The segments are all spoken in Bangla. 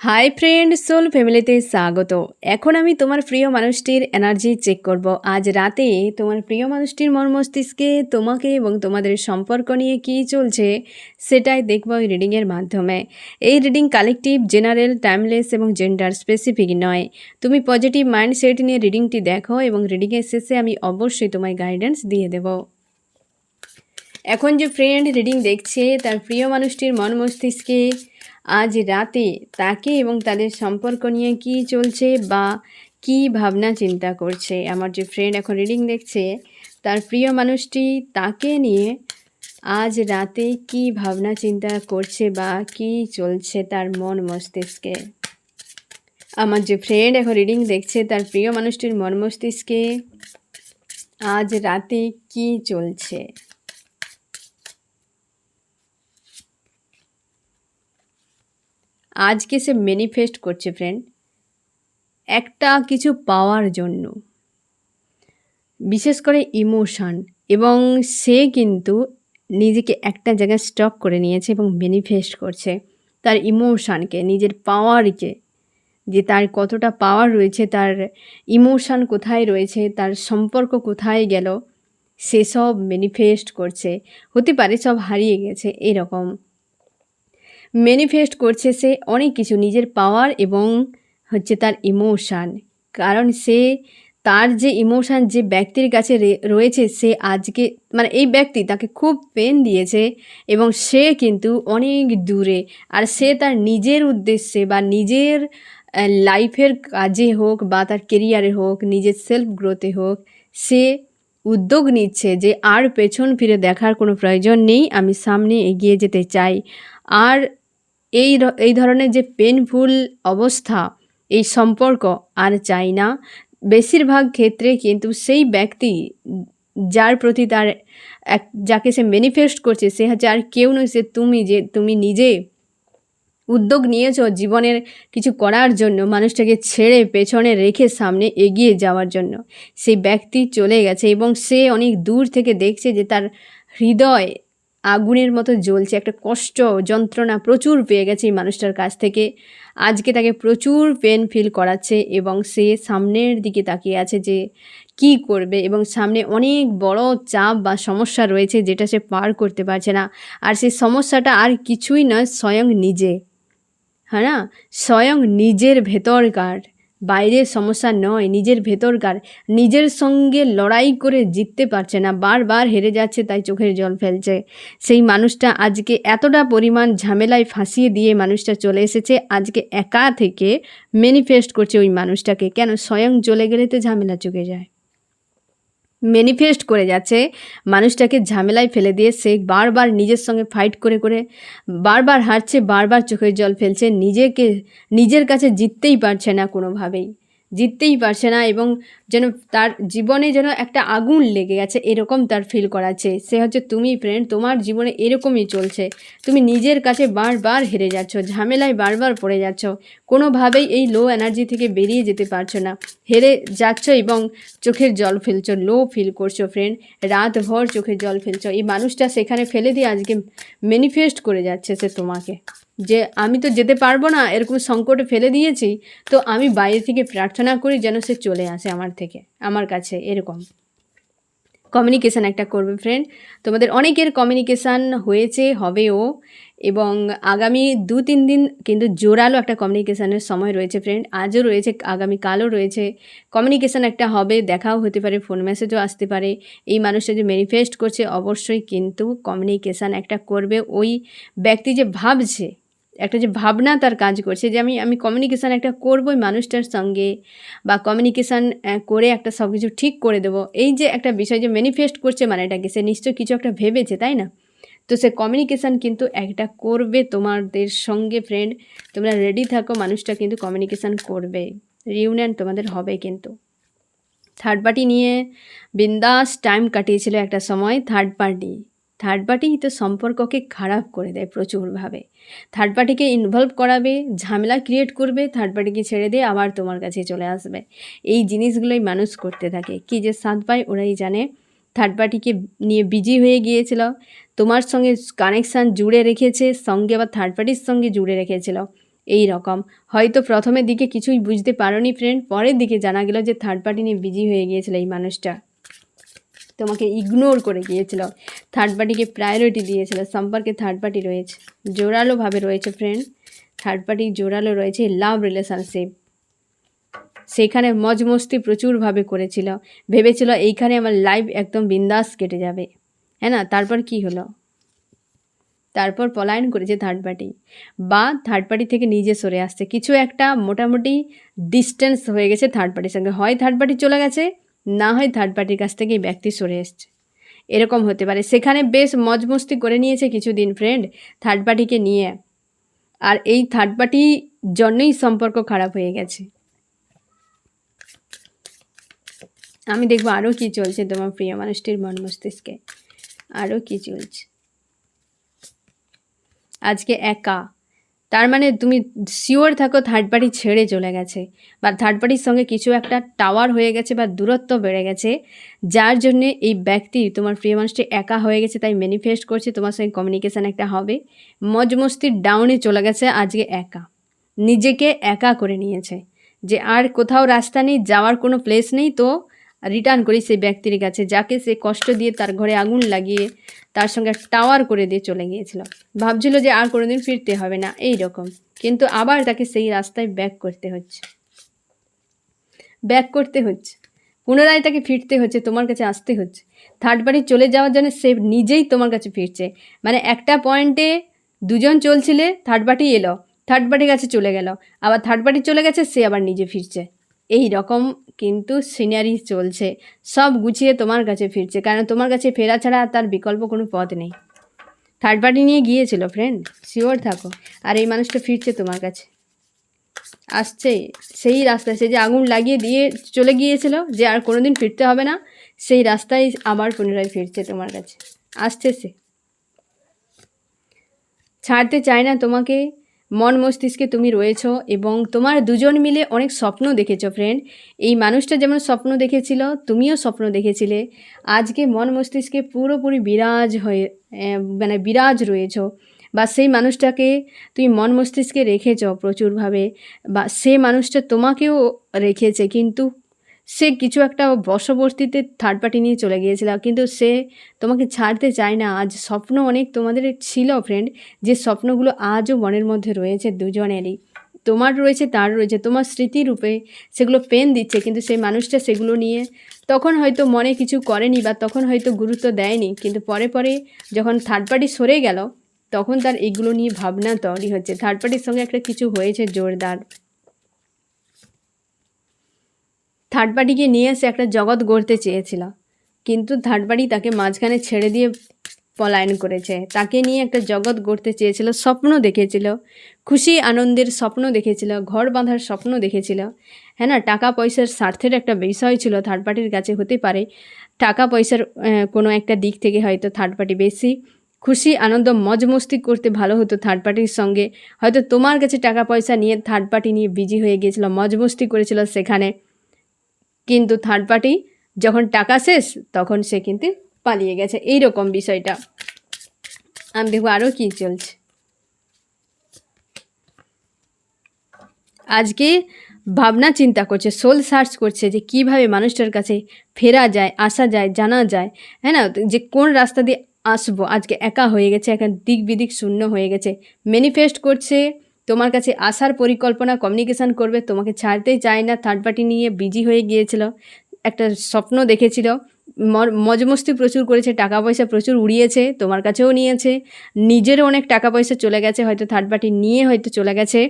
হাই ফ্রেন্ড, সোল ফ্যামিলিতে স্বাগত। এখন আমি তোমার প্রিয় মানুষটির এনার্জি চেক করব। আজ রাতে তোমার প্রিয় মানুষটির মন মস্তিষ্কে তোমাকে এবং তোমাদের সম্পর্ক নিয়ে কী চলছে সেটাই দেখব এই রিডিংয়ের মাধ্যমে। এই রিডিং কালেকটিভ, জেনারেল, টাইমলেস এবং জেন্ডার স্পেসিফিক নয়। তুমি পজিটিভ মাইন্ডসেট নিয়ে রিডিংটি দেখো এবং রিডিংয়ের শেষে আমি অবশ্যই তোমায় গাইডেন্স দিয়ে দেব। এখন যে ফ্রেন্ড রিডিং দেখছে তার প্রিয় মানুষটির মন মস্তিষ্কে আজ রাতে তাকে এবং তাদের সম্পর্ক নিয়ে কী চলছে বা কী ভাবনা চিন্তা করছে। আমার যে ফ্রেন্ড এখন রিডিং দেখছে তার প্রিয় মানুষটি তাকে নিয়ে আজ রাতে কী ভাবনা চিন্তা করছে বা কী চলছে তার মন মস্তিষ্কে। আমার যে ফ্রেন্ড এখন রিডিং দেখছে তার প্রিয় মানুষটির মন মস্তিষ্কে আজ রাতে কী চলছে। আজকে সে ম্যানিফেস্ট করছে ফ্রেন্ড একটা কিছু পাওয়ার জন্য, বিশেষ করে ইমোশান, এবং সে কিন্তু নিজেকে একটা জায়গায় স্টক করে নিয়েছে এবং ম্যানিফেস্ট করছে তার ইমোশানকে, নিজের পাওয়ারকে, যে তার কতটা পাওয়ার রয়েছে, তার ইমোশান কোথায় রয়েছে, তার সম্পর্ক কোথায় গেল, সেসব ম্যানিফেস্ট করছে। হতে পারে সব হারিয়ে গেছে, এরকম ম্যানিফেস্ট করছে সে অনেক কিছু, নিজের পাওয়ার এবং হচ্ছে তার ইমোশান। কারণ সে তার যে ইমোশান যে ব্যক্তির কাছে রয়েছে, সে আজকে মানে এই ব্যক্তি তাকে খুব পেন দিয়েছে এবং সে কিন্তু অনেক দূরে, আর সে তার নিজের উদ্দেশ্যে বা নিজের লাইফের কাজে হোক বা তার কেরিয়ারে হোক, নিজের সেলফ গ্রোথে হোক, সে উদ্যোগ নিচ্ছে যে আর পেছন ফিরে দেখার কোনো প্রয়োজন নেই, আমি সামনে এগিয়ে যেতে চাই। আর এই ধরনের যে পেনফুল অবস্থা, এই সম্পর্ক আর চাই না। বেশিরভাগ ক্ষেত্রে কিন্তু সেই ব্যক্তি যার প্রতি তার যাকে সে ম্যানিফেস্ট করছে সে হচ্ছে আর কেউ নয়, সে তুমি, যে তুমি নিজে উদ্যোগ নিয়েছ জীবনের কিছু করার জন্য, মানুষটাকে ছেড়ে পেছনে রেখে সামনে এগিয়ে যাওয়ার জন্য। সেই ব্যক্তি চলে গেছে এবং সে অনেক দূর থেকে দেখছে যে তার হৃদয় আগুনের মতো জ্বলছে, একটা কষ্ট যন্ত্রণা প্রচুর পেয়ে গেছে এই মানুষটার কাছ থেকে। আজকে তাকে প্রচুর পেন ফিল করাচ্ছে এবং সে সামনের দিকে তাকিয়ে আছে যে কি করবে, এবং সামনে অনেক বড় চাপ বা সমস্যা রয়েছে যেটা সে পার করতে পারছে না। আর সেই সমস্যাটা আর কিছুই নয়, স্বয়ং নিজে, হ্যাঁ না, স্বয়ং নিজের ভেতরকার, বাইরের সমস্যা নয়, নিজের ভেতরকার। নিজের সঙ্গে লড়াই করে জিততে পারছে না, বারবার হেরে যাচ্ছে, তাই চোখের জল ফেলছে। সেই মানুষটা আজকে এতটা পরিমাণ ঝামেলায় ফাঁসিয়ে দিয়ে মানুষটা চলে এসেছে, আজকে একা থেকে ম্যানিফেস্ট করছে ওই মানুষটাকে। কেন? স্বয়ং চলে গেলে তো ঝামেলা চুকে যায়। ম্যানিফেস্ট করে যাচ্ছে মানুষটাকে ঝামেলায় ফেলে দিয়ে, সে বারবার নিজের সঙ্গে ফাইট করে করে বারবার হারছে, বারবার চোখের জল ফেলছে, নিজের কাছে জিততেই পারছে না, কোনোভাবেই জিততেই পারছে না, এবং যেন তার জীবনে যেন একটা আগুন লেগে গেছে এরকম তার ফিল করাচ্ছে। সে হচ্ছে তুমি ফ্রেন্ড, তোমার জীবনে এরকমই চলছে। তুমি নিজের কাছে বারবার হেরে যাচ্ছ, ঝামেলায় বারবার পড়ে যাচ্ছ, কোনোভাবেই এই লো এনার্জি থেকে বেরিয়ে যেতে পারছো না, হেরে যাচ্ছ এবং চোখের জল ফেলছো, লো ফিল করছো ফ্রেন্ড, রাতভর চোখের জল ফেলছো। এই মানুষটা সেখানে ফেলে দিয়ে আজকে ম্যানিফেস্ট করে যাচ্ছে সে তোমাকে, যে আমি তো যেতে পারবো না, এরকম সংকটে ফেলে দিয়েছি, তো আমি বাইরে থেকে প্রার্থনা করি যেন সে চলে আসে আমার কাছে। এরকম কমিউনিকেশান একটা করবে ফ্রেন্ড। তোমাদের অনেকের কমিউনিকেশান হয়েছে, হবেও, এবং আগামী 2-3 দিন কিন্তু জোরালো একটা কমিউনিকেশানের সময় রয়েছে ফ্রেন্ড। আজও রয়েছে, আগামীকালও রয়েছে। কমিউনিকেশান একটা হবে, দেখাও হতে পারে, ফোন মেসেজও আসতে পারে। এই মানুষটা যে ম্যানিফেস্ট করছে অবশ্যই কিন্তু কমিউনিকেশান একটা করবে। ওই ব্যক্তি যে ভাবছে, একটা যে ভাবনা তার কাজ করছে যে আমি কমিউনিকেশান একটা করবো ওই মানুষটার সঙ্গে, বা কমিউনিকেশান করে একটা সব কিছু ঠিক করে দেবো। এই যে একটা বিষয় যে ম্যানিফেস্ট করছে, মানে এটাকে সে নিশ্চয়ই কিছু একটা ভেবেছে, তাই না? তো সে কমিউনিকেশান কিন্তু একটা করবে তোমাদের সঙ্গে ফ্রেন্ড। তোমরা রেডি থাকো, মানুষটা কিন্তু কমিউনিকেশান করবে, রিউনিয়ন তোমাদের হবে কিন্তু। থার্ড পার্টি নিয়ে বিন্দাস টাইম কাটিয়েছিল একটা সময়। থার্ড পার্টি তো সম্পর্ককে খারাপ করে দেয় প্রচুরভাবে। থার্ড পার্টিকে ইনভলভ করাবে, ঝামেলা ক্রিয়েট করবে, থার্ড পার্টিকে ছেড়ে দিয়ে আবার তোমার কাছে চলে আসবে। এই জিনিসগুলোই মানুষ করতে থাকে, কি যে সাথ পায় ওরাই জানে। থার্ড পার্টিকে নিয়ে বিজি হয়ে গিয়েছিল, তোমার সঙ্গে কানেকশান জুড়ে রেখেছে, সঙ্গে আবার থার্ড পার্টির সঙ্গে জুড়ে রেখেছিল। এই রকম হয়তো প্রথমের দিকে কিছুই বুঝতে পারোনি ফ্রেন্ড, পরের দিকে জানা গেল যে থার্ড পার্টি নিয়ে বিজি হয়ে গিয়েছিল এই মানুষটা, তোমাকে ইগনোর করে গিয়েছিল, থার্ড পার্টিকে প্রায়োরিটি দিয়েছিল। সম্পর্কে থার্ড পার্টি রয়েছে, জোরালোভাবে রয়েছে ফ্রেন্ড, থার্ড পার্টি জোরালো রয়েছে, লাভ রিলেশনশিপ। সেখানে মজ মস্তি প্রচুরভাবে করেছিল, ভেবেছিল এইখানে আমার লাইফ একদম বিন্দাস কেটে যাবে, হ্যাঁ না? তারপর কি হলো? তারপর পলায়ন করেছে থার্ড পার্টি, বা থার্ড পার্টি থেকে নিজে সরে আসছে। কিছু একটা মোটামুটি ডিস্টেন্স হয়ে গেছে থার্ড পার্টির সঙ্গে, হয় থার্ড পার্টি চলে গেছে, না হয় থার্ড পার্টির কাছ থেকে এই ব্যক্তি সরে এসছে, এরকম হতে পারে। সেখানে বেশ মজমস্তি করে নিয়েছে কিছুদিন ফ্রেন্ড থার্ড পার্টিকে নিয়ে, আর এই থার্ড পার্টির জন্যই সম্পর্ক খারাপ হয়ে গেছে। আমি দেখবো আরও কি চলছে তোমার প্রিয় মানুষটির মন মস্তিষ্কে, আরও কি চলছে। আজকে একা, তার মানে তুমি শিওর থাকো থার্ড পার্টি ছেড়ে চলে গেছে, বা থার্ড পার্টির সঙ্গে কিছু একটা টাওয়ার হয়ে গেছে বা দূরত্ব বেড়ে গেছে, যার জন্যে এই ব্যক্তি তোমার প্রিয় মানুষটি একা হয়ে গেছে। তাই ম্যানিফেস্ট করছে তোমার সঙ্গে কমিউনিকেশান একটা হবে, মজমস্তির ডাউনে চলে গেছে, আজকে একা, নিজেকে একা করে নিয়েছে, যে আর কোথাও রাস্তা নেই, যাওয়ার কোনো প্লেস নেই, তো রিটার্ন করি সেই ব্যক্তির কাছে যাকে সে কষ্ট দিয়ে তার ঘরে আগুন লাগিয়ে তার সঙ্গে টাওয়ার করে দিয়ে চলে গিয়েছিল। ভাবছিল যে আর কোনোদিন ফিরতে হবে না এই রকম, কিন্তু আবার তাকে সেই রাস্তায় ব্যাক করতে হচ্ছে, পুনরায় তাকে ফিরতে হচ্ছে, তোমার কাছে আসতে হচ্ছে। থার্ড পার্টি চলে যাওয়ার জন্য সে নিজেই তোমার কাছে ফিরছে, মানে একটা পয়েন্টে দুজন চলছিলে, থার্ড পার্টি এলো, থার্ড পার্টির কাছে চলে গেল, আবার থার্ড পার্টি চলে গেছে, সে আবার নিজে ফিরছে, এই রকম কিন্তু সিনারি চলছে। সব গুছিয়ে তোমার কাছে ফিরছে, কারণ তোমার কাছে ফেরা ছাড়া তার বিকল্প কোনো পথ নেই। থার্ড পার্টি নিয়ে গিয়েছিল ফ্রেন্ড, শিওর থাকো, আর এই মানুষটা ফিরছে তোমার কাছে, আসছে সেই রাস্তায়, সে যে আগুন লাগিয়ে দিয়ে চলে গিয়েছিল যে আর কোনোদিন ফিরতে হবে না, সেই রাস্তায় আবার পুনরায় ফিরছে তোমার কাছে, আসছে সে, ছাড়তে চায় না তোমাকে। মন মস্তিষ্কে তুমি রয়েছো, এবং তোমার দুজন মিলে অনেক স্বপ্ন দেখেছো ফ্রেন্ড। এই মানুষটা যেমন স্বপ্ন দেখেছিল, তুমিও স্বপ্ন দেখেছিলে। আজকে মন মস্তিষ্কে পুরোপুরি বিরাজ হয়ে মানে বিরাজ রয়েছো, বা সেই মানুষটাকে তুমি মন মস্তিষ্কে রেখেছো প্রচুরভাবে, বা সে মানুষটা তোমাকেও রেখেছে, কিন্তু সে কিছু একটা বশবর্তীতে থার্ড পার্টি নিয়ে চলে গিয়েছিল, কিন্তু সে তোমাকে ছাড়তে চায় না। আজ স্বপ্ন অনেক তোমাদের ছিল ফ্রেন্ড, যে স্বপ্নগুলো আজও মনের মধ্যে রয়েছে দুজনেরই, তোমার রয়েছে তার রয়েছে, তোমার স্মৃতিরূপে সেগুলো পেন দিচ্ছে, কিন্তু সেই মানুষটা সেগুলো নিয়ে তখন হয়তো মনে কিছু করেনি, বা তখন হয়তো গুরুত্ব দেয়নি, কিন্তু পরে পরে যখন থার্ড পার্টি সরে গেল, তখন তার এগুলো নিয়ে ভাবনা তৈরি হচ্ছে। থার্ড পার্টির সঙ্গে একটা কিছু হয়েছে জোরদার, থার্ড পার্টিকে নিয়ে এসে একটা জগৎ গড়তে চেয়েছিল, কিন্তু থার্ড পার্টি তাকে মাঝখানে ছেড়ে দিয়ে পলায়ন করেছে। তাকে নিয়ে একটা জগৎ গড়তে চেয়েছিল, স্বপ্ন দেখেছিল, খুশি আনন্দের স্বপ্ন দেখেছিল, ঘর বাঁধার স্বপ্ন দেখেছিল, হ্যাঁ না? টাকা পয়সার স্বার্থের একটা বিষয় ছিল থার্ড পার্টির কাছে, হতে পারে টাকা পয়সার কোনো একটা দিক থেকে হয়তো থার্ড পার্টি বেশি খুশি আনন্দ মজ মস্তি করতে ভালো হতো থার্ড পার্টির সঙ্গে, হয়তো তোমার কাছে টাকা পয়সা নিয়ে থার্ড পার্টি নিয়ে বিজি হয়ে গিয়েছিল, মজ মস্তি করেছিল সেখানে, কিন্তু থার্ড পার্টি যখন টাকা শেষ তখন সে কিন্তু পালিয়ে গেছে, এই রকম বিষয়টা। আমি দেখবো আরও কী চলছে। আজকে ভাবনা চিন্তা করছে, সোল সার্চ করছে, যে কিভাবে মানুষটার কাছে ফেরা যায়, আসা যায়, জানা যায়, হ্যাঁ না? যে কোন রাস্তা দিয়ে আসবো। আজকে একা হয়ে গেছে, একা দিক বিদিক শূন্য হয়ে গেছে, ম্যানিফেস্ট করছে তোমার কাছে আসার পরিকল্পনা, কমিউনিকেশান করবে, তোমাকে ছাড়তেই চায় না, থার্ড পার্টি নিয়ে বিজি হয়ে গিয়েছিল, একটা স্বপ্ন দেখেছিল, মজমস্তি প্রচুর করেছে, টাকা পয়সা প্রচুর উড়িয়েছে, তোমার কাছেও নিয়েছে, নিজেরও অনেক টাকা পয়সা চলে গেছে, হয়তো থার্ড পার্টি নিয়ে হয়তো চলে গেছে।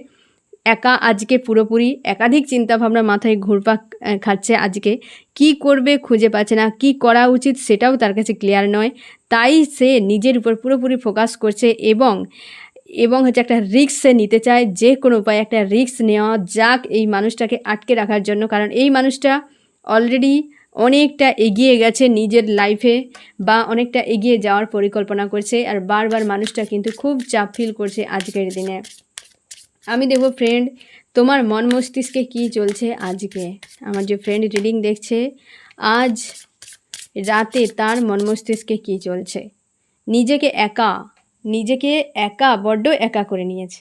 একা আজকে পুরোপুরি একাধিক চিন্তাভাবনা মাথায় ঘুরপাক খাচ্ছে, আজকে কি করবে খুঁজে পাচ্ছে না, কি করা উচিত সেটাও তার কাছে ক্লিয়ার নয়, তাই সে নিজের উপর পুরোপুরি ফোকাস করছে, এবং হচ্ছে একটা রিস্ক সে নিতে চায়, যে কোনো উপায়ে একটা রিস্ক নেওয়া যাক এই মানুষটাকে আটকে রাখার জন্য, কারণ এই মানুষটা অলরেডি অনেকটা এগিয়ে গেছে নিজের লাইফে, বা অনেকটা এগিয়ে যাওয়ার পরিকল্পনা করছে, আর বারবার মানুষটা কিন্তু খুব চাপ ফিল করছে আজকের দিনে। আমি দেখব ফ্রেন্ড তোমার মন মস্তিষ্কে কী চলছে আজকে। আমার যে ফ্রেন্ড রিডিং দেখছে, আজ রাতে তার মন মস্তিষ্কে কী চলছে। নিজেকে একা বড্ড একা করে নিয়েছে,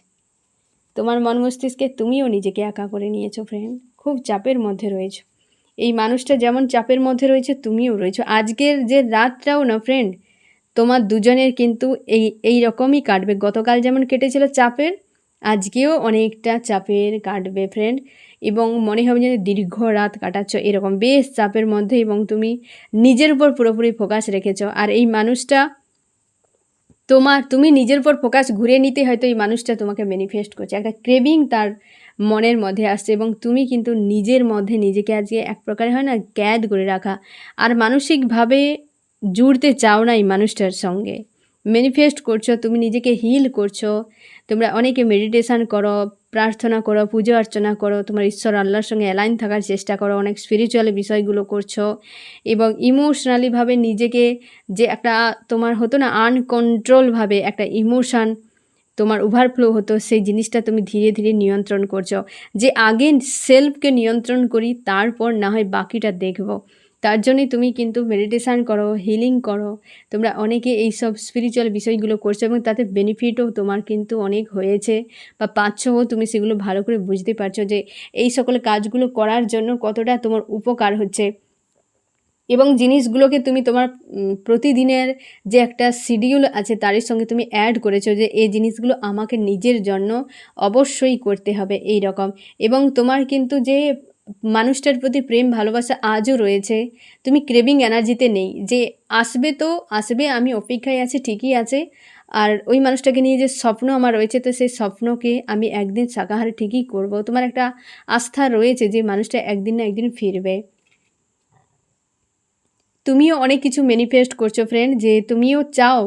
তোমার মন মস্তিষ্কে তুমিও নিজেকে একা করে নিয়েছো ফ্রেন্ড, খুব চাপের মধ্যে রয়েছো। এই মানুষটা যেমন চাপের মধ্যে রয়েছে তুমিও রয়েছো। আজকের যে রাতটাও না ফ্রেন্ড, তোমার দুজনের কিন্তু এই রকমই কাটবে। গতকাল যেমন কেটেছিল চাপের, আজকেও অনেকটা চাপের কাটবে ফ্রেন্ড। এবং মনে হবে যেন দীর্ঘ রাত কাটাচ্ছ এরকম বেশ চাপের মধ্যে, এবং তুমি নিজের উপর পুরোপুরি ফোকাস রেখেছো। আর এই মানুষটা তুমি নিজের উপর ফোকাস ঘুরিয়ে নিতে হয়তো এই মানুষটা তোমাকে ম্যানিফেস্ট করছে, একটা ক্রেভিং তার মনের মধ্যে আসছে, এবং তুমি কিন্তু নিজের মধ্যে নিজেকে আজকে এক প্রকারে হয় না ক্যাদ করে রাখা, আর মানসিকভাবে জুড়তে চাও না এই মানুষটার সঙ্গে। ম্যানিফেস্ট করছো, তুমি নিজেকে হিল করছো। তোমরা অনেকে মেডিটেশান করো, প্রার্থনা করো, পুজো অর্চনা করো, তোমার ঈশ্বর আল্লাহর সঙ্গে অ্যালাইন থাকার চেষ্টা করো, অনেক স্পিরিচুয়াল বিষয়গুলো করছো, এবং ইমোশনালিভাবে নিজেকে যে একটা তোমার হতো না আনকন্ট্রোলভাবে একটা ইমোশান তোমার ওভারফ্লো হতো, সেই জিনিসটা তুমি ধীরে ধীরে নিয়ন্ত্রণ করছো। যে আগে সেলফকে নিয়ন্ত্রণ করি, তারপর না হয় বাকিটা দেখব। তার জন্যই তুমি কিন্তু মেডিটেশান করো, হিলিং করো। তোমরা অনেকে এইসব স্পিরিচুয়াল বিষয়গুলো করছো, এবং তাতে বেনিফিটও তোমার কিন্তু অনেক হয়েছে বা পাচ্ছও। তুমি সেগুলো ভালো করে বুঝতে পারছো যে এই সকল কাজগুলো করার জন্য কতটা তোমার উপকার হচ্ছে, এবং জিনিসগুলোকে তুমি তোমার প্রতিদিনের যে একটা শিডিউল আছে তার সঙ্গে তুমি অ্যাড করেছো যে এই জিনিসগুলো আমাকে নিজের জন্য অবশ্যই করতে হবে এই রকম। এবং তোমার কিন্তু যে মানুষটার প্রতি প্রেম ভালোবাসা আজও রয়েছে, তুমি ক্রেভিং এনার্জিতে নেই যে আসবে তো আসবে, আমি অপেক্ষায় আছি, ঠিকই আছে। আর ওই মানুষটাকে নিয়ে যে স্বপ্ন আমার রয়েছে, তো সেই স্বপ্নকে আমি একদিন সাকার ঠিকই করব। তোমার একটা আস্থা রয়েছে যে মানুষটা একদিন না একদিন ফিরবে। তুমিও অনেক কিছু ম্যানিফেস্ট করছো ফ্রেন্ড, যে তুমিও চাও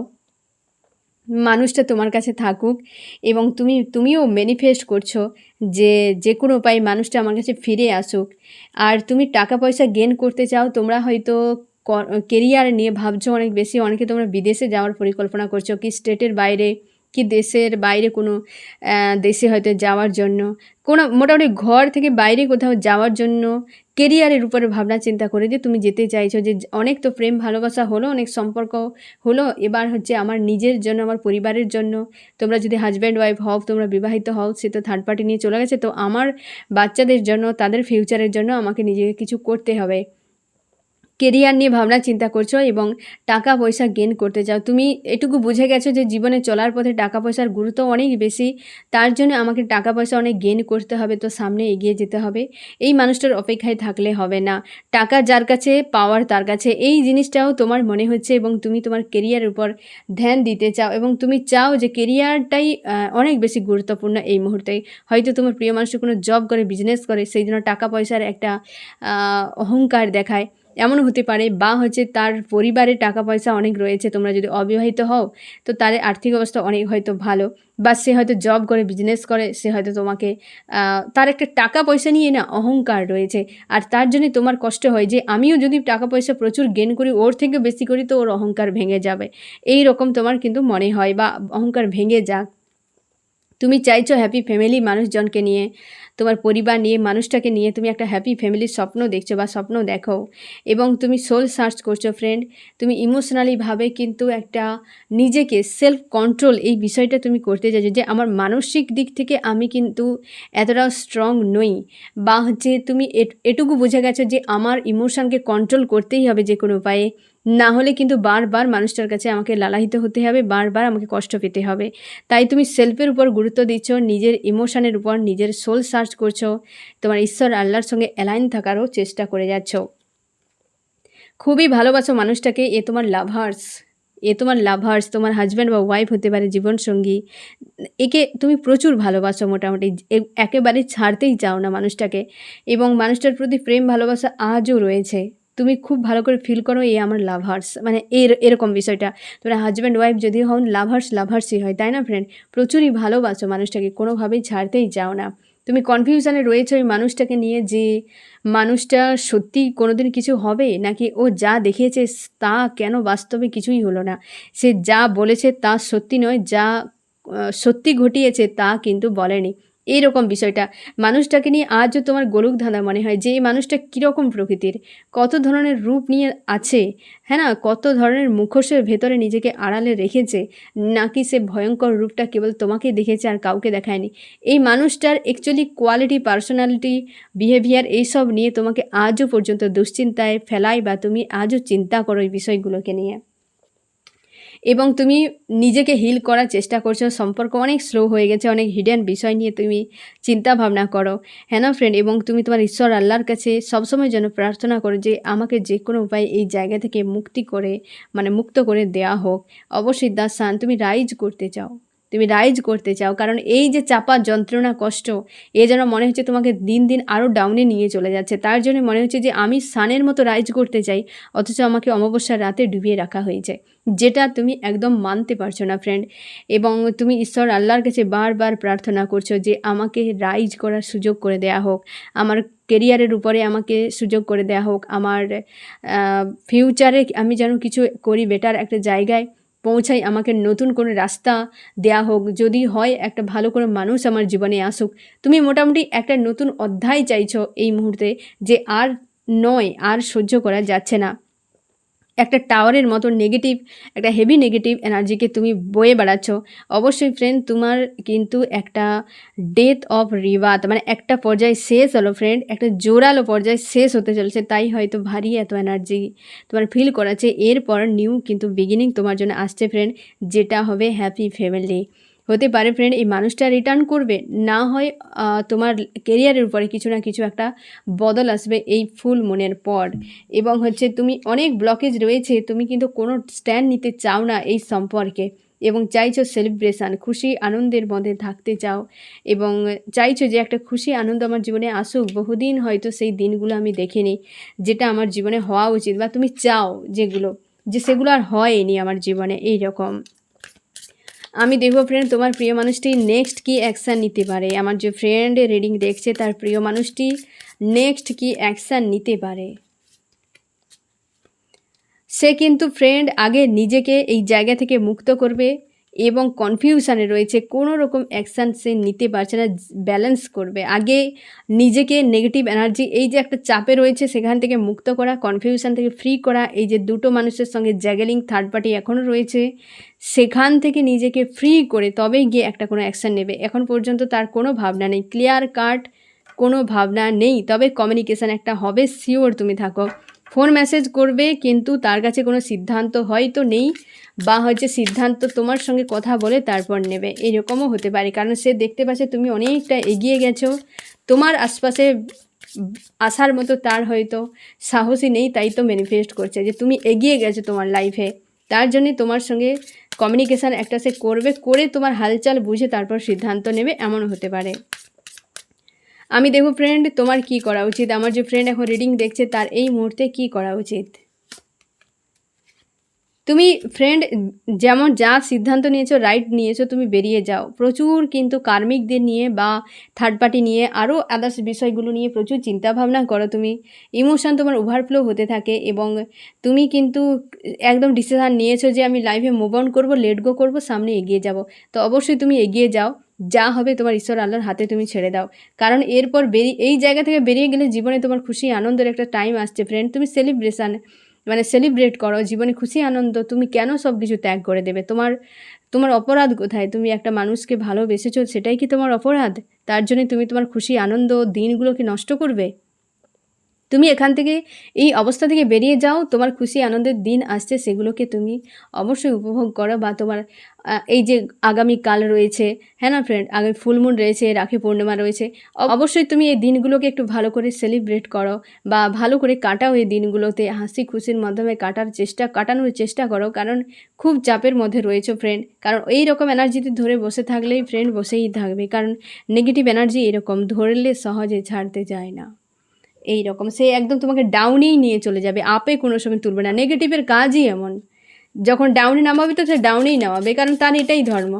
মানুষটা তোমার কাছে থাকুক, এবং তুমিও ম্যানিফেস্ট করছো যে যে কোনো উপায়ে মানুষটা আমার কাছে ফিরে আসুক। আর তুমি টাকা পয়সা গেন করতে চাও, তোমরা হয়তো কেরিয়ার নিয়ে ভাবছো অনেক বেশি। অনেকে তোমরা বিদেশে যাওয়ার পরিকল্পনা করছো, কি স্টেটের বাইরে, কি দেশের বাইরে কোনো দেশে হয়তো যাওয়ার জন্য, কোনো মোটামুটি ঘর থেকে বাইরে কোথাও যাওয়ার জন্য কেরিয়ারের উপরে ভাবনা চিন্তা করে যে তুমি যেতে চাইছো। যে অনেক তো প্রেম ভালোবাসা হলো, অনেক সম্পর্ক হলো, এবার হচ্ছে আমার নিজের জন্য, আমার পরিবারের জন্য। তোমরা যদি হাজব্যান্ড ওয়াইফ হও, তোমরা বিবাহিত হও, সে তো থার্ড পার্টি নিয়ে চলে গেছে, তো আমার বাচ্চাদের জন্য, তাদের ফিউচারের জন্য আমাকে নিজেকে কিছু করতে হবে। কেরিয়ার নিয়ে ভাবনা চিন্তা করছো এবং টাকা পয়সা গেন করতে চাও। তুমি এটুকু বুঝে গেছো যে জীবনে চলার পথে টাকা পয়সার গুরুত্ব অনেক বেশি, তার জন্য আমাকে টাকা পয়সা অনেক গেন করতে হবে, তো সামনে এগিয়ে যেতে হবে। এই মানুষটার অপেক্ষায় থাকলে হবে না। টাকা যার কাছে, পাওয়ার তার কাছে, এই জিনিসটাও তোমার মনে হচ্ছে, এবং তুমি তোমার কেরিয়ারের উপর ধ্যান দিতে চাও, এবং তুমি চাও যে কেরিয়ারটাই অনেক বেশি গুরুত্বপূর্ণ এই মুহূর্তে। হয়তো তোমার প্রিয় মানুষটা কোনো জব করে, বিজনেস করে, সেই জন্য টাকা পয়সার একটা অহংকার দেখায়, এমনও হতে পারে। বা হচ্ছে তার পরিবারে টাকা পয়সা অনেক রয়েছে, তোমরা যদি অবিবাহিত হও তো তার আর্থিক অবস্থা অনেক হয়তো ভালো, বা সে হয়তো জব করে, বিজনেস করে, সে হয়তো তোমাকে তার একটা টাকা পয়সা নিয়ে না অহংকার রয়েছে, আর তার জন্যে তোমার কষ্ট হয় যে আমিও যদি টাকা পয়সা প্রচুর গেন করি, ওর থেকে বেশি করি, তো ওর অহংকার ভেঙে যাবে, এই রকম তোমার কিন্তু মনে হয়, বা অহংকার ভেঙে যাক। তুমি চাইছো হ্যাপি ফ্যামিলি মানুষজনকে নিয়ে, তোমার পরিবার নিয়ে, মানুষটাকে নিয়ে তুমি একটা হ্যাপি ফ্যামিলির স্বপ্ন দেখছো বা স্বপ্ন দেখো, এবং তুমি সোল সার্চ করছো ফ্রেন্ড। তুমি ইমোশনালিভাবে কিন্তু একটা নিজেকে সেলফ কন্ট্রোল, এই বিষয়টা তুমি করতে চাইছো যে আমার মানসিক দিক থেকে আমি কিন্তু এতটাও স্ট্রং নই, বা হচ্ছে তুমি এটুকু বুঝে গেছো যে আমার ইমোশনকে কন্ট্রোল করতেই হবে যে কোনো উপায়ে, না হলে কিন্তু বারবার মানুষটার কাছে আমাকে লালায়িত হতে হবে, বারবার আমাকে কষ্ট পেতে হবে। তাই তুমি সেলফের উপর গুরুত্ব দিচ্ছ, নিজের ইমোশনের উপর, নিজের সোল সার্চ করছো, তোমার ঈশ্বর আল্লাহর সঙ্গে অ্যালাইন থাকারও চেষ্টা করে যাচ্ছ। খুবই ভালোবাসো মানুষটাকে, এ তোমার লাভার্স, তোমার হাজব্যান্ড বা ওয়াইফ হতে পারে, জীবনসঙ্গী। একে তুমি প্রচুর ভালোবাসো, মোটামুটি একেবারে ছাড়তেই চাও না মানুষটাকে, এবং মানুষটার প্রতি প্রেম ভালোবাসা আজও রয়েছে। তুমি খুব ভালো করে ফিল করো এ আমার লাভার্স, মানে এরকম বিষয়টা। তোমরা হাজব্যান্ড ওয়াইফ যদিও হন, লাভার্সই হয়, তাই না ফ্রেন্ড? প্রচুরই ভালোবাসো মানুষটাকে, কোনোভাবেই ছাড়তেই চাও না। তুমি কনফিউশনে রয়েছো ওই মানুষটাকে নিয়ে, যে মানুষটা সত্যি কোনোদিন কিছু হবে, নাকি ও যা দেখিয়েছে তা কেন বাস্তবে কিছুই হলো না। সে যা বলেছে তা সত্যি নয়, যা সত্যি ঘটিয়েছে তা কিন্তু বলেনি। এইরকম বিষয়টা মানুষটাকে নিয়ে আজও তোমার গোলক ধাঁধা মনে হয় যে এই মানুষটা কীরকম প্রকৃতির, কত ধরনের রূপ নিয়ে আছে, হ্যাঁ না, কত ধরনের মুখোশের ভেতরে নিজেকে আড়ালে রেখেছে, নাকি সে ভয়ঙ্কর রূপটা কেবল তোমাকেই দেখেছে আর কাউকে দেখায়নি। এই মানুষটার অ্যাকচুয়ালি কোয়ালিটি, পার্সোনালিটি, বিহেভিয়ার এইসব নিয়ে তোমাকে আজও পর্যন্ত দুশ্চিন্তায় ফেলায় বা তুমি আজও চিন্তা করো এই বিষয়গুলোকে নিয়ে, এবং তুমি নিজেকে হিল করার চেষ্টা করছো। সম্পর্ক অনেক স্লো হয়ে গেছে, অনেক হিডেন বিষয় নিয়ে তুমি চিন্তা ভাবনা করো, হ্যাঁ না ফ্রেন্ড। এবং তুমি তোমার ঈশ্বর আল্লাহর কাছে সবসময় যেন প্রার্থনা করো যে আমাকে যে কোনো উপায়ে এই জায়গা থেকে মুক্ত করে দেওয়া হোক। অবশ্যই দা সান, তুমি রাইজ করতে চাও, কারণ এই যে চাপা যন্ত্রণা, কষ্ট, এ যেন মনে হচ্ছে তোমাকে দিন দিন আরও ডাউনে নিয়ে চলে যাচ্ছে। তার জন্য মনে হচ্ছে যে আমি সানের মতো রাইজ করতে চাই, অথচ আমাকে অমাবস্যার রাতে ডুবিয়ে রাখা হয়েছে, যেটা তুমি একদম মানতে পারছো না ফ্রেন্ড। এবং তুমি ঈশ্বর আল্লাহর কাছে বারবার প্রার্থনা করছো যে আমাকে রাইজ করার সুযোগ করে দেয়া হোক, আমার কেরিয়ারের উপরে আমাকে সুযোগ করে দেয়া হোক, আমার ফিউচারে আমি যেন কিছু করি, বেটার একটা জায়গায় পৌঁছাই, আমাকে নতুন কোনো রাস্তা দেয়া হোক, যদি হয় একটা ভালো কোনো মানুষ আমার জীবনে আসুক। তুমি মোটামুটি একটা নতুন অধ্যায় চাইছো এই মুহূর্তে, যে আর নয়, আর সহ্য করা যাচ্ছে না। একটা টাওয়ারের মতো একটা হেভি নেগেটিভ এনার্জিকে তুমি বয়ে বেড়াচ্ছ। অবশ্যই ফ্রেন্ড, তোমার কিন্তু একটা ডেথ অফ রিবাত, মানে একটা পর্যায়ে শেষ হলো ফ্রেন্ড, একটা জোরালো পর্যায়ে শেষ হতে চলছে, তাই হয়তো ভারী এত এনার্জি তোমার ফিল করাচ্ছে। এরপর নিউ কিন্তু বিগিনিং তোমার জন্য আসছে ফ্রেন্ড, যেটা হবে হ্যাপি ফ্যামিলি। হতে পারে ফ্রেন্ড এই মানুষটা রিটার্ন করবে, না হয় তোমার কেরিয়ারের উপরে কিছু না কিছু একটা বদল আসবে এই ফুল মুনের পর। এবং তুমি অনেক ব্লকেজ রয়েছে, তুমি কিন্তু কোনো স্ট্যান্ড নিতে চাও না এই সম্পর্কে, এবং চাইছো সেলিব্রেশান, খুশি আনন্দের মধ্যে থাকতে চাও, এবং চাইছো যে একটা খুশি আনন্দ আমার জীবনে আসুক। বহুদিন হয়তো সেই দিনগুলো আমি দেখিনি যেটা আমার জীবনে হওয়া উচিত, বা তুমি চাও সেগুলো আর হয়নি আমার জীবনে। এই রকম আমি দেখবো ফ্রেন্ড তোমার প্রিয় মানুষটি নেক্সট কি অ্যাকশান নিতে পারে। আমার যে ফ্রেন্ড রিডিং দেখছে তার প্রিয় মানুষটি নেক্সট কি অ্যাকশান নিতে পারে। সে কিন্তু ফ্রেন্ড আগে নিজেকে এই জায়গা থেকে মুক্ত করবে, এবং কনফিউশানে রয়েছে, কোনো রকম অ্যাকশান সে নিতে পারছে না, ব্যালেন্স করবে। আগে নিজেকে নেগেটিভ এনার্জি, এই যে একটা চাপে রয়েছে সেখান থেকে মুক্ত করা, কনফিউশান থেকে ফ্রি করা, এই যে দুটো মানুষের সঙ্গে জ্যাগেলিং, থার্ড পার্টি এখনও রয়েছে, সেখান থেকে নিজেকে ফ্রি করে তবেই গিয়ে একটা কোনো অ্যাকশান নেবে। এখন পর্যন্ত তার কোনো ভাবনা নেই, ক্লিয়ার কাট কোনো ভাবনা নেই, তবে কমিউনিকেশান একটা হবে, শিওর তুমি থাকো। ফোন মেসেজ করবে, কিন্তু তার কাছে কোনো সিদ্ধান্ত হয়তো নেই, বা সিদ্ধান্ত তোমার সঙ্গে কথা বলে তারপর নেবে, এরকমও হতে পারে। কারণ সে দেখতে পাচ্ছে তুমি অনেকটা এগিয়ে গেছো, তোমার আশপাশে আসার মতো তার হয়তো সাহসই নেই, তাই তো ম্যানিফেস্ট করছে যে তুমি এগিয়ে গেছো তোমার লাইফে। তার জন্যে তোমার সঙ্গে কমিউনিকেশান একটা সে করবে, করে তোমার হালচাল বুঝে তারপর সিদ্ধান্ত নেবে, এমন হতে পারে। আমি দেখব ফ্রেন্ড তোমার কি করা উচিত। আমার যে ফ্রেন্ড এখন রিডিং দেখছে তার এই মুহূর্তে কি করা উচিত। তুমি ফ্রেন্ড যেমন যা সিদ্ধান্ত নিয়েছো, রাইট নিয়েছো, তুমি বেরিয়ে যাও। প্রচুর কিন্তু কার্মিকদের নিয়ে বা থার্ড পার্টি নিয়ে, আরও আদার্স বিষয়গুলো নিয়ে প্রচুর চিন্তাভাবনা করো তুমি। ইমোশান তোমার ওভারফ্লো হতে থাকে, এবং তুমি কিন্তু একদম ডিসিশান নিয়েছো যে আমি লাইফে মুভ অন করবো, লেট গো করবো, সামনে এগিয়ে যাব। তো অবশ্যই তুমি এগিয়ে যাও, যা হবে তোমার ঈশ্বর আল্লাহর হাতে তুমি ছেড়ে দাও। কারণ এরপর এই জায়গা থেকে বেরিয়ে গেলে জীবনে তোমার খুশি আনন্দের একটা টাইম আসছে ফ্রেন্ড। তুমি সেলিব্রেট করো, জীবনে খুশি আনন্দ, তুমি কেন সব কিছু ত্যাগ করে দেবে? তোমার অপরাধ কোথায়? তুমি একটা মানুষকে ভালোবেসেছো, সেটাই কি তোমার অপরাধ? তার জন্য তুমি তোমার খুশি আনন্দ দিনগুলোকে নষ্ট করবে? তুমি এখান থেকে, এই অবস্থা থেকে বেরিয়ে যাও, তোমার খুশি আনন্দের দিন আসছে, সেগুলোকে তুমি অবশ্যই উপভোগ করো। বা তোমার এই যে আগামীকাল রয়েছে, হ্যাঁ না ফ্রেন্ড, আগে ফুলমুন রয়েছে, রাখি পূর্ণিমা রয়েছে, অবশ্যই তুমি এই দিনগুলোকে একটু ভালো করে সেলিব্রেট করো, বা ভালো করে কাটাও এই দিনগুলোতে, হাসি খুশির মাধ্যমে কাটানোর চেষ্টা করো। কারণ খুব চাপের মধ্যে রয়েছো ফ্রেন্ড, কারণ এই রকম এনার্জিতে ধরে বসে থাকলেই ফ্রেন্ড বসেই থাকবে, কারণ নেগেটিভ এনার্জি এরকম ধরলে সহজে ছাড়তে যায় না। এই রকম সে একদম তোমাকে ডাউনেই নিয়ে চলে যাবে, আপে কোনো সময় তুলবে না। নেগেটিভের কাজই এমন, যখন ডাউনে নামাবে তো সে ডাউনেই নামাবে, কারণ তার এটাই ধর্ম।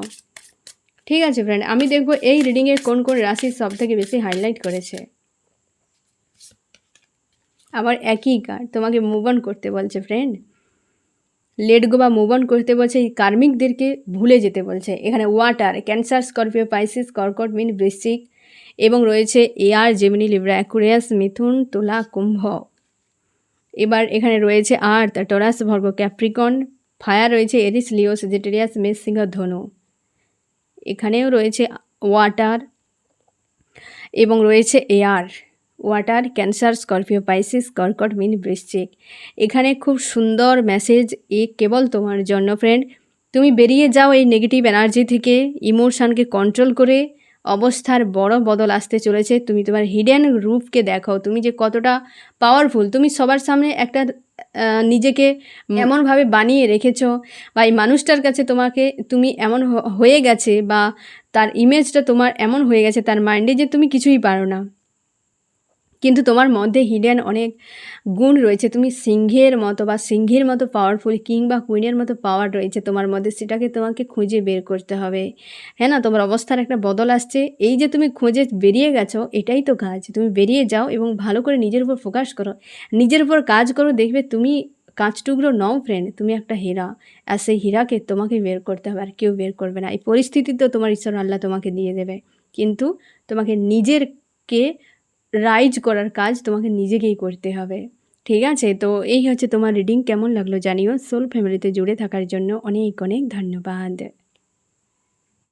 ঠিক আছে ফ্রেন্ড, আমি দেখবো এই রিডিংয়ে কোন কোন রাশি সব থেকে বেশি হাইলাইট করেছে। আবার একই কার্ড তোমাকে মুভ অন করতে বলছে ফ্রেন্ড, লেট গো বা মুভ অন করতে বলছে, এই কার্মিকদেরকে ভুলে যেতে বলছে। এখানে ওয়াটার, ক্যান্সার, স্করপিও, পাইসিস, কর্কট, মিন, বৃশ্চিক, এবং রয়েছে এয়ার, জেমিনি, লিব্রা, অ্যাকুয়ারিয়াস, মিথুন, তুলা, কুম্ভ। এবার এখানে রয়েছে আর্থ, টরাস, ভর্গ, ক্যাপ্রিকন। ফায়ার রয়েছে এরিস, লিও, সেজিটেরিয়াস, মেষ, সিংহ, ধনু। এখানেও রয়েছে ওয়াটার এবং রয়েছে air. Water, cancer, Scorpio, Pisces, কর্কট, মীন, বৃশ্চিক। এখানে খুব সুন্দর মেসেজ কেবল তোমার জন্য ফ্রেন্ড। তুমি বেরিয়ে যাও এই নেগেটিভ এনার্জি থেকে, ইমোশানকে কন্ট্রোল করে। অবস্থার বড় বদল আসতে চলেছে। তুমি তোমার হিডেন রূপকে দেখো, তুমি যে কতটা পাওয়ারফুল। তুমি সবার সামনে একটা নিজেকে এমনভাবে বানিয়ে রেখেছো, বা এই মানুষটার কাছে তুমি এমন হয়ে গেছে, বা তার ইমেজটা তোমার এমন হয়ে গেছে তার মাইন্ডে, যে তুমি কিছুই পারো না। কিন্তু তোমার মধ্যে হিডেন অনেক গুণ রয়েছে। তুমি সিংহের মতো বা সিংহের মতো পাওয়ারফুল, কিং বা কুইনের মতো পাওয়ার রয়েছে তোমার মধ্যে, সেটাকে তোমাকে খুঁজে বের করতে হবে। হ্যাঁ না, তোমার অবস্থার একটা বদল আসছে। এই যে তুমি খুঁজে বেরিয়ে গেছো, এটাই তো কাজ। তুমি বেরিয়ে যাও এবং ভালো করে নিজের উপর ফোকাস করো, নিজের উপর কাজ করো। দেখবে তুমি কাঁচটুকরো নও ফ্রেন্ড, তুমি একটা হীরা। আর সেই হীরাকে তোমাকে বের করতে হবে, আর কেউ বের করবে না। এই পরিস্থিতি তো তোমার ঈশ্বর আল্লাহ তোমাকে দিয়ে দেবে, কিন্তু তোমাকে নিজেরকে রাইজ করার কাজ তোমাকে নিজেকেই করতে হবে। ঠিক আছে? তো এই হচ্ছে তোমার রিডিং। কেমন লাগলো জানিও। সোল ফ্যামিলিতে জুড়ে থাকার জন্য অনেক অনেক ধন্যবাদ।